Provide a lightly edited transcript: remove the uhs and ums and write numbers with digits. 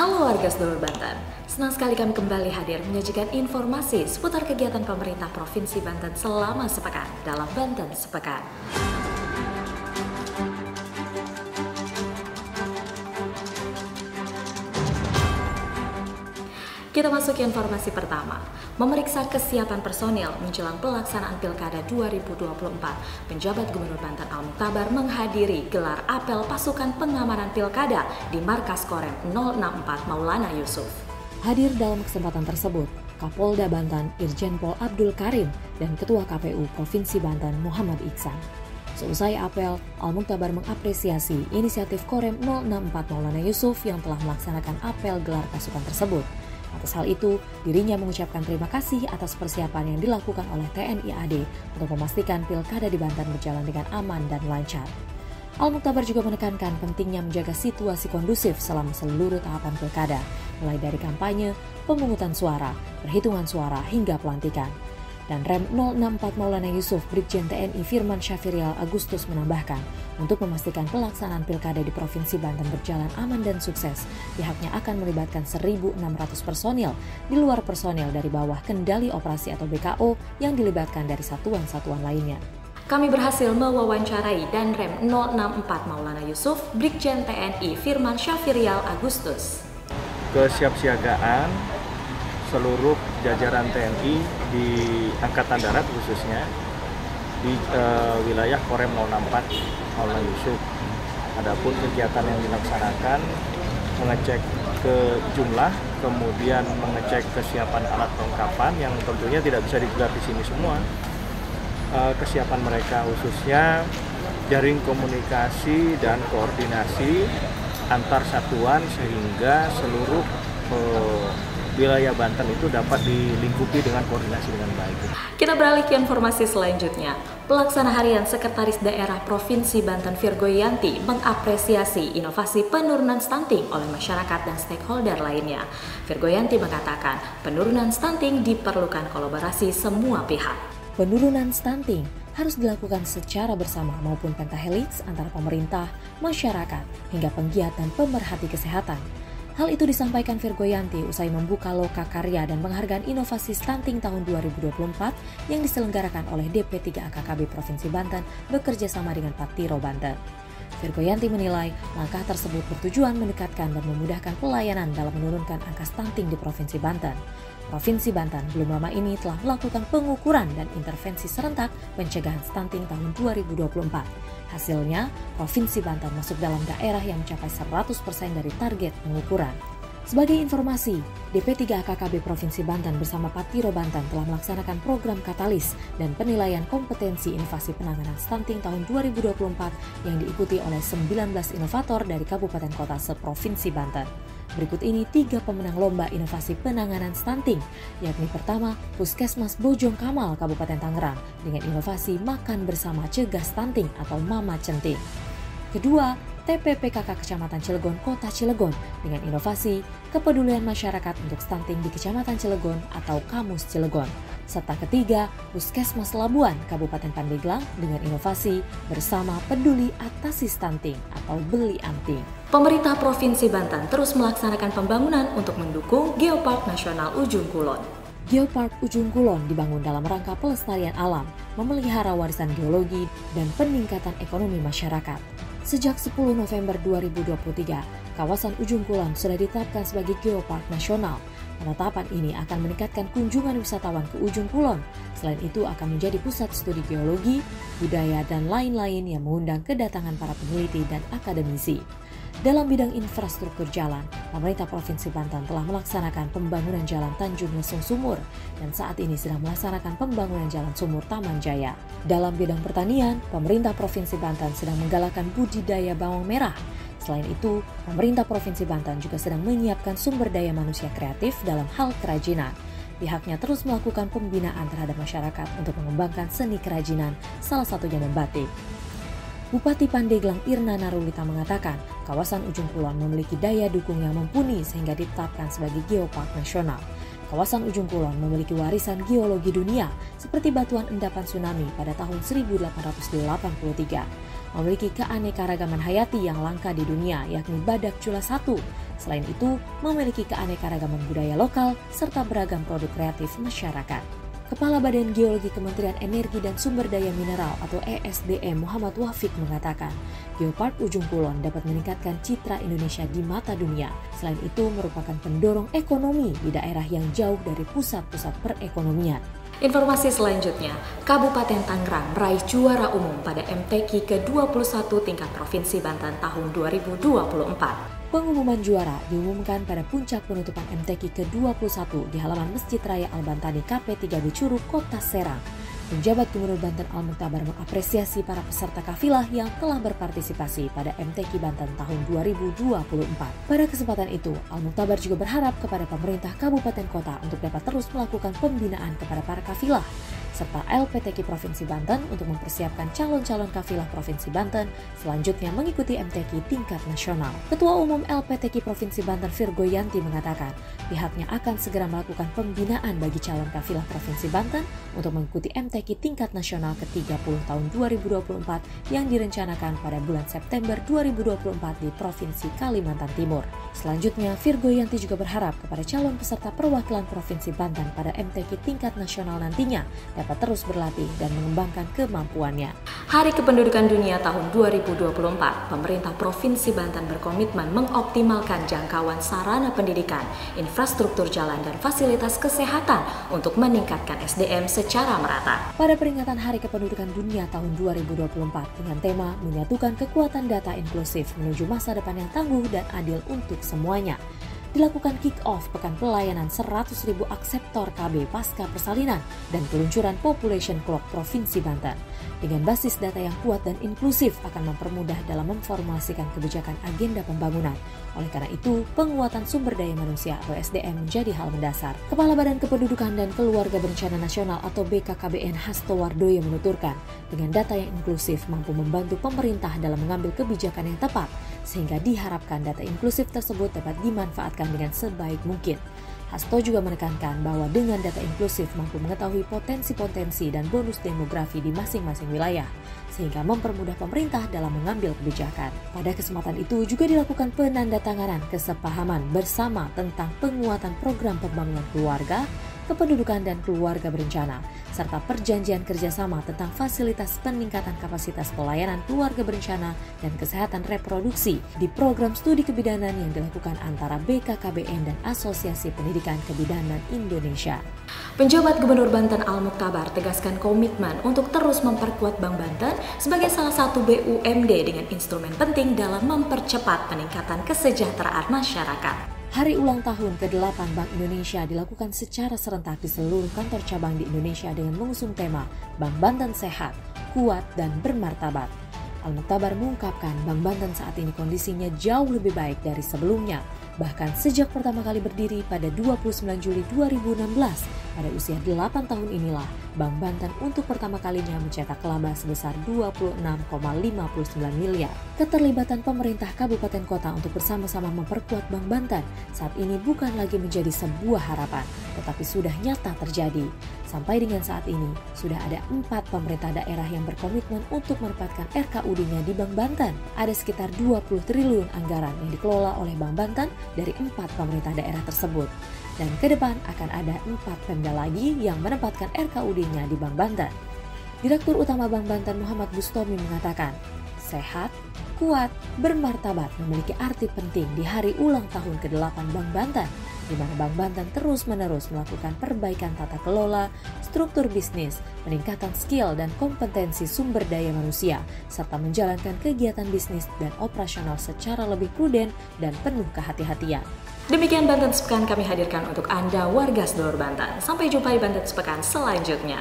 Halo warga Sedulur Banten, senang sekali kami kembali hadir menyajikan informasi seputar kegiatan pemerintah Provinsi Banten selama sepekan dalam Banten Sepekan. Kita masuk ke informasi pertama, memeriksa kesiapan personil menjelang pelaksanaan Pilkada 2024. Penjabat Gubernur Banten Al-Mukhtabar menghadiri gelar apel pasukan pengamanan Pilkada di Markas Korem 064 Maulana Yusuf. Hadir dalam kesempatan tersebut, Kapolda Banten Irjen Pol Abdul Karim dan Ketua KPU Provinsi Banten Muhammad Iksan. Seusai apel, Al-Mukhtabar mengapresiasi inisiatif Korem 064 Maulana Yusuf yang telah melaksanakan apel gelar pasukan tersebut. Atas hal itu, dirinya mengucapkan terima kasih atas persiapan yang dilakukan oleh TNI AD untuk memastikan Pilkada di Banten berjalan dengan aman dan lancar. Al-Mukhtabar juga menekankan pentingnya menjaga situasi kondusif selama seluruh tahapan Pilkada, mulai dari kampanye, pemungutan suara, perhitungan suara, hingga pelantikan. Dan Rem 064 Maulana Yusuf Brigjen TNI Firman Syafrial Agustus menambahkan, untuk memastikan pelaksanaan Pilkada di Provinsi Banten berjalan aman dan sukses, pihaknya akan melibatkan 1.600 personil di luar personil dari bawah kendali operasi atau BKO yang dilibatkan dari satuan-satuan lainnya. Kami berhasil mewawancarai dan Rem 064 Maulana Yusuf Brigjen TNI Firman Syafrial Agustus. Kesiapsiagaan seluruh jajaran TNI di Angkatan Darat khususnya di wilayah Korem 064 Maulana Yusuf. Adapun kegiatan yang dilaksanakan mengecek ke jumlah, kemudian mengecek kesiapan alat kelengkapan yang tentunya tidak bisa digelar di sini semua. Kesiapan mereka khususnya jaring komunikasi dan koordinasi antar satuan sehingga seluruh wilayah Banten itu dapat dilingkupi dengan koordinasi dengan baik. Kita beralih ke informasi selanjutnya. Pelaksana harian Sekretaris Daerah Provinsi Banten Virgoyanti mengapresiasi inovasi penurunan stunting oleh masyarakat dan stakeholder lainnya. Virgoyanti mengatakan penurunan stunting diperlukan kolaborasi semua pihak. Penurunan stunting harus dilakukan secara bersama maupun pentahelix antara pemerintah, masyarakat, hingga penggiat dan pemerhati kesehatan. Hal itu disampaikan Virgoyanti usai membuka loka karya dan penghargaan inovasi stunting tahun 2024 yang diselenggarakan oleh DP3 AKKB Provinsi Banten bekerja sama dengan Patiro Banten. Virgoyanti menilai langkah tersebut bertujuan mendekatkan dan memudahkan pelayanan dalam menurunkan angka stunting di Provinsi Banten. Provinsi Banten belum lama ini telah melakukan pengukuran dan intervensi serentak pencegahan stunting tahun 2024. Hasilnya, Provinsi Banten masuk dalam daerah yang mencapai 100% dari target pengukuran. Sebagai informasi, DP3 AKKB Provinsi Banten bersama Patiro Banten telah melaksanakan program Katalis dan penilaian kompetensi inovasi penanganan stunting tahun 2024 yang diikuti oleh 19 inovator dari kabupaten kota seprovinsi Banten. Berikut ini 3 pemenang lomba inovasi penanganan stunting, yakni pertama Puskesmas Bojong Kamal Kabupaten Tangerang dengan inovasi makan bersama cegah stunting atau Mama Centing. Kedua, TPPKK Kecamatan Cilegon Kota Cilegon dengan inovasi kepedulian masyarakat untuk stunting di Kecamatan Cilegon atau Kamus Cilegon. Serta ketiga, Puskesmas Labuan Kabupaten Pandeglang dengan inovasi bersama peduli atasi stunting atau beli anting. Pemerintah Provinsi Banten terus melaksanakan pembangunan untuk mendukung Geopark Nasional Ujung Kulon. Geopark Ujung Kulon dibangun dalam rangka pelestarian alam, memelihara warisan geologi, dan peningkatan ekonomi masyarakat. Sejak 10 November 2023, kawasan Ujung Kulon sudah ditetapkan sebagai Geopark Nasional. Penetapan ini akan meningkatkan kunjungan wisatawan ke Ujung Kulon. Selain itu akan menjadi pusat studi geologi, budaya, dan lain-lain yang mengundang kedatangan para peneliti dan akademisi. Dalam bidang infrastruktur jalan, pemerintah Provinsi Banten telah melaksanakan pembangunan jalan Tanjung Lesung Sumur dan saat ini sedang melaksanakan pembangunan jalan Sumur Taman Jaya. Dalam bidang pertanian, pemerintah Provinsi Banten sedang menggalakkan budidaya bawang merah. Selain itu, pemerintah Provinsi Banten juga sedang menyiapkan sumber daya manusia kreatif dalam hal kerajinan. Pihaknya terus melakukan pembinaan terhadap masyarakat untuk mengembangkan seni kerajinan, salah satunya membatik. Bupati Pandeglang Irna Narulita mengatakan, kawasan Ujung Kulon memiliki daya dukung yang mumpuni sehingga ditetapkan sebagai Geopark Nasional. Kawasan Ujung Kulon memiliki warisan geologi dunia seperti batuan endapan tsunami pada tahun 1883. memiliki keanekaragaman hayati yang langka di dunia, yakni badak cula 1. Selain itu, memiliki keanekaragaman budaya lokal serta beragam produk kreatif masyarakat. Kepala Badan Geologi Kementerian Energi dan Sumber Daya Mineral atau ESDM Muhammad Wafiq mengatakan, Geopark Ujung Kulon dapat meningkatkan citra Indonesia di mata dunia. Selain itu, merupakan pendorong ekonomi di daerah yang jauh dari pusat-pusat perekonomian. Informasi selanjutnya, Kabupaten Tangerang meraih juara umum pada MTQ ke-21 tingkat Provinsi Banten tahun 2024. Pengumuman juara diumumkan pada puncak penutupan MTQ ke-21 di halaman Masjid Raya Al-Bantani KP3B Curug, Kota Serang. Penjabat Gubernur Banten Al-Mukhtabar mengapresiasi para peserta kafilah yang telah berpartisipasi pada MTQ Banten tahun 2024. Pada kesempatan itu, Al-Mukhtabar juga berharap kepada pemerintah kabupaten kota untuk dapat terus melakukan pembinaan kepada para kafilah serta LPTQ Provinsi Banten untuk mempersiapkan calon-calon kafilah Provinsi Banten selanjutnya mengikuti MTQ tingkat nasional. Ketua Umum LPTQ Provinsi Banten Virgoyanti mengatakan pihaknya akan segera melakukan pembinaan bagi calon kafilah Provinsi Banten untuk mengikuti MTQ tingkat nasional ke-30 tahun 2024 yang direncanakan pada bulan September 2024 di Provinsi Kalimantan Timur. Selanjutnya, Virgoyanti juga berharap kepada calon peserta perwakilan Provinsi Banten pada MTQ tingkat nasional nantinya dapat terus berlatih dan mengembangkan kemampuannya. Hari Kependudukan Dunia tahun 2024, pemerintah Provinsi Banten berkomitmen mengoptimalkan jangkauan sarana pendidikan, infrastruktur jalan dan fasilitas kesehatan untuk meningkatkan SDM secara merata. Pada peringatan Hari Kependudukan Dunia tahun 2024 dengan tema menyatukan kekuatan data inklusif menuju masa depan yang tangguh dan adil untuk semuanya, dilakukan kick-off Pekan Pelayanan 100.000 Akseptor KB pasca persalinan dan peluncuran Population Clock Provinsi Banten. Dengan basis data yang kuat dan inklusif akan mempermudah dalam memformulasikan kebijakan agenda pembangunan. Oleh karena itu, penguatan sumber daya manusia atau SDM menjadi hal mendasar. Kepala Badan Kependudukan dan Keluarga Berencana Nasional atau BKKBN Hasto Wardoyo menuturkan, dengan data yang inklusif mampu membantu pemerintah dalam mengambil kebijakan yang tepat, sehingga diharapkan data inklusif tersebut dapat dimanfaatkan dengan sebaik mungkin. Hasto juga menekankan bahwa dengan data inklusif mampu mengetahui potensi-potensi dan bonus demografi di masing-masing wilayah, sehingga mempermudah pemerintah dalam mengambil kebijakan. Pada kesempatan itu juga dilakukan penandatanganan kesepahaman bersama tentang penguatan program pembangunan keluarga, kependudukan dan keluarga berencana, serta perjanjian kerjasama tentang fasilitas peningkatan kapasitas pelayanan keluarga berencana dan kesehatan reproduksi di program studi kebidanan yang dilakukan antara BKKBN dan Asosiasi Pendidikan Kebidanan Indonesia. Penjabat Gubernur Banten Al-Mukhtabar tegaskan komitmen untuk terus memperkuat Bank Banten sebagai salah satu BUMD dengan instrumen penting dalam mempercepat peningkatan kesejahteraan masyarakat. Hari ulang tahun ke-8 Bank Indonesia dilakukan secara serentak di seluruh kantor cabang di Indonesia dengan mengusung tema Bank Banten Sehat, Kuat, dan Bermartabat. Al-Mukhtabar mengungkapkan Bank Banten saat ini kondisinya jauh lebih baik dari sebelumnya. Bahkan sejak pertama kali berdiri pada 29 Juli 2016, pada usia 8 tahun inilah Bank Banten untuk pertama kalinya mencetak laba sebesar 26,59 miliar. Keterlibatan pemerintah kabupaten kota untuk bersama-sama memperkuat Bank Banten saat ini bukan lagi menjadi sebuah harapan, tetapi sudah nyata terjadi. Sampai dengan saat ini, sudah ada 4 pemerintah daerah yang berkomitmen untuk menempatkan RKUD-nya di Bank Banten. Ada sekitar 20 triliun anggaran yang dikelola oleh Bank Banten dari 4 pemerintah daerah tersebut. Dan ke depan akan ada 4 Pemda lagi yang menempatkan RKUD-nya di Bank Banten. Direktur Utama Bank Banten Muhammad Bustomi mengatakan, sehat, kuat, bermartabat memiliki arti penting di hari ulang tahun ke-8 Bank Banten, di mana Bank Banten terus-menerus melakukan perbaikan tata kelola, struktur bisnis, peningkatan skill dan kompetensi sumber daya manusia, serta menjalankan kegiatan bisnis dan operasional secara lebih prudent dan penuh kehati-hatian. Demikian Banten Sepekan kami hadirkan untuk Anda warga seluruh Banten. Sampai jumpa di Banten Sepekan selanjutnya.